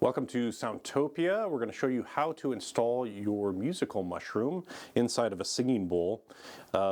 Welcome to Soundtopia. We're going to show you how to install your musical mushroom inside of a singing bowl.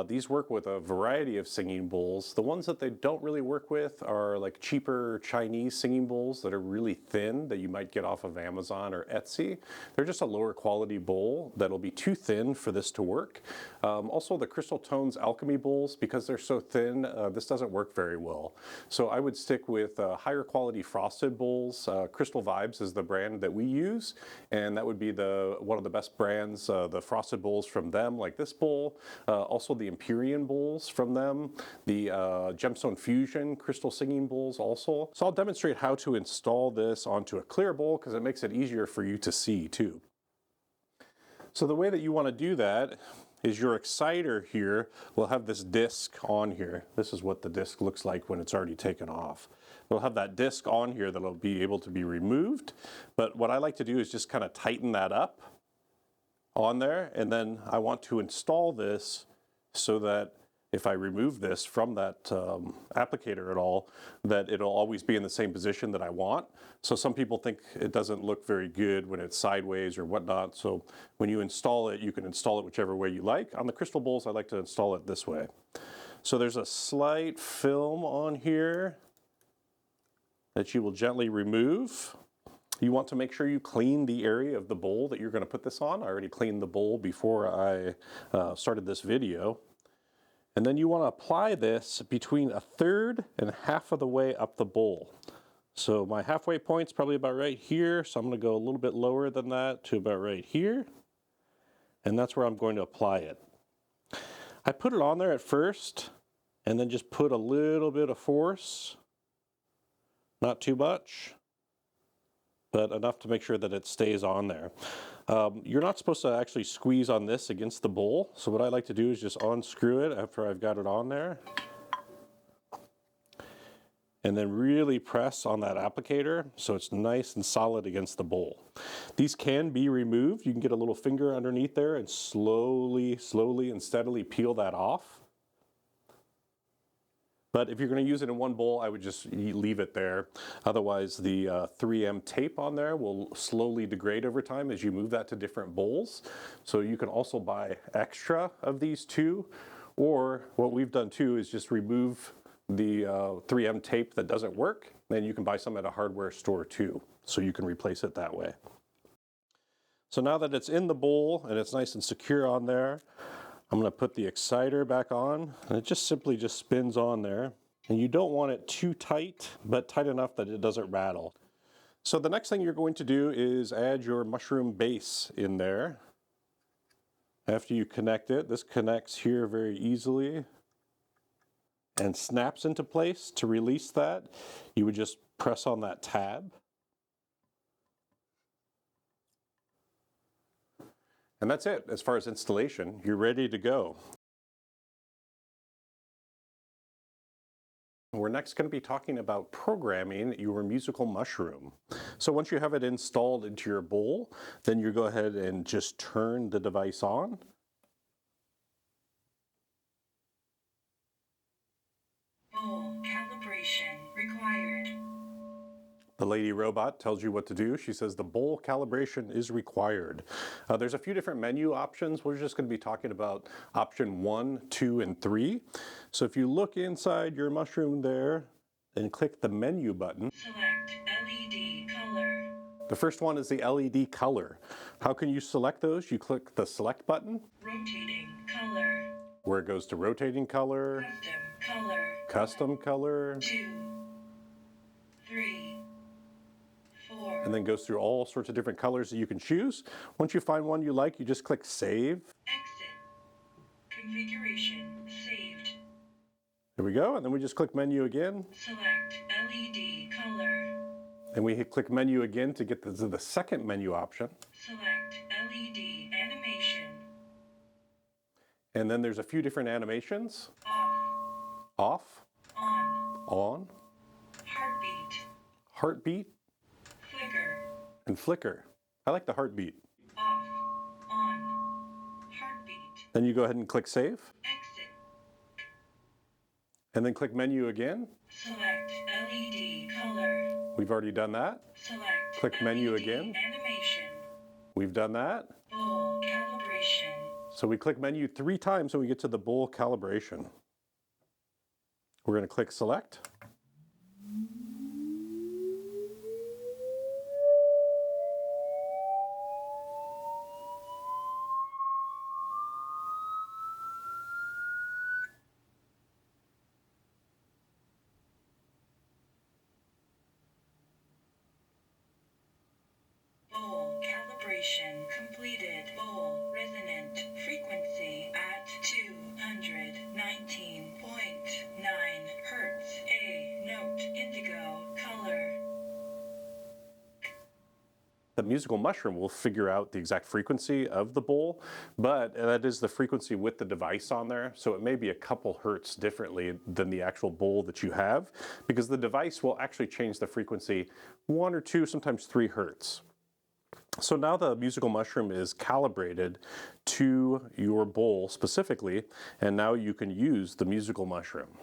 These work with a variety of singing bowls. The ones that they don't really work with are like cheaper Chinese singing bowls that are really thin that you might get off of Amazon or Etsy. They're just a lower quality bowl that'll be too thin for this to work. Also the Crystal Tones Alchemy bowls, because they're so thin, this doesn't work very well. So I would stick with higher quality frosted bowls. Crystal Vibes is the brand that we use, and that would be one of the best brands. The frosted bowls from them, like this bowl, also the Empyrean bowls from them, the Gemstone Fusion crystal singing bowls also. So I'll demonstrate how to install this onto a clear bowl because it makes it easier for you to see too. So the way that you want to do that is your exciter here will have this disc on here. This is what the disc looks like when it's already taken off. We'll have that disc on here that'll be able to be removed, but what I like to do is just kind of tighten that up on there, and then I want to install this so that if I remove this from that applicator at all, that it'll always be in the same position that I want. So some people think it doesn't look very good when it's sideways or whatnot. So when you install it, you can install it whichever way you like. On the crystal bowls, I like to install it this way. So there's a slight film on here that you will gently remove. You want to make sure you clean the area of the bowl that you're going to put this on. I already cleaned the bowl before I started this video. And then you want to apply this between 1/3 and half of the way up the bowl. So my halfway point's probably about right here, so I'm going to go a little bit lower than that to about right here. And that's where I'm going to apply it. I put it on there at first, and then just put a little bit of force. Not too much, but enough to make sure that it stays on there. You're not supposed to actually squeeze on this against the bowl, so what I like to do is just unscrew it after I've got it on there. And then really press on that applicator so it's nice and solid against the bowl. These can be removed. You can get a little finger underneath there and slowly and steadily peel that off. But if you're going to use it in one bowl, I would just leave it there. Otherwise, the 3M tape on there will slowly degrade over time as you move that to different bowls. So you can also buy extra of these too. Or what we've done too is just remove the 3M tape that doesn't work. Then you can buy some at a hardware store too. So you can replace it that way. So now that it's in the bowl and it's nice and secure on there, I'm going to put the exciter back on, and it just simply spins on there. And you don't want it too tight, but tight enough that it doesn't rattle. So the next thing you're going to do is add your mushroom base in there. After you connect it, this connects here very easily and snaps into place. To release that, you would just press on that tab. And that's it. As far as installation, you're ready to go. We're next going to be talking about programming your musical mushroom. So once you have it installed into your bowl, then you go ahead and just turn the device on. Bowl calibration required. The lady robot tells you what to do. She says the bowl calibration is required. There's a few different menu options. We're just going to be talking about option 1, 2, and 3. So if you look inside your mushroom there and click the menu button. Select LED color. The first one is the LED color. How can you select those? You click the select button. Rotating color. Where it goes to rotating color. Custom color. Custom color. 2, 3, 4. And then goes through all sorts of different colors that you can choose. Once you find one you like, you just click save. Exit. Configuration saved. There we go, and then we just click menu again. Select LED color. And we click menu again to get to the second menu option. Select LED animation. And then there's a few different animations. Off. Off. On. On. Heartbeat. Heartbeat. Flicker. And flicker. I like the heartbeat. Off. On. Heartbeat. Then you go ahead and click save. Exit. And then click menu again. Select LED color. We've already done that. Select Click menu again. Animation. We've done that. Bowl calibration. So we click menu 3 times when we get to the bowl calibration. We're going to click select. Bowl calibration completed. Bowl resonant frequency at 219.9 Hertz. A note indigo color. The musical mushroom will figure out the exact frequency of the bowl, but that is the frequency with the device on there, so it may be a couple hertz differently than the actual bowl that you have, because the device will actually change the frequency 1 or 2, sometimes 3 hertz. So now the musical mushroom is calibrated to your bowl specifically, and now you can use the musical mushroom.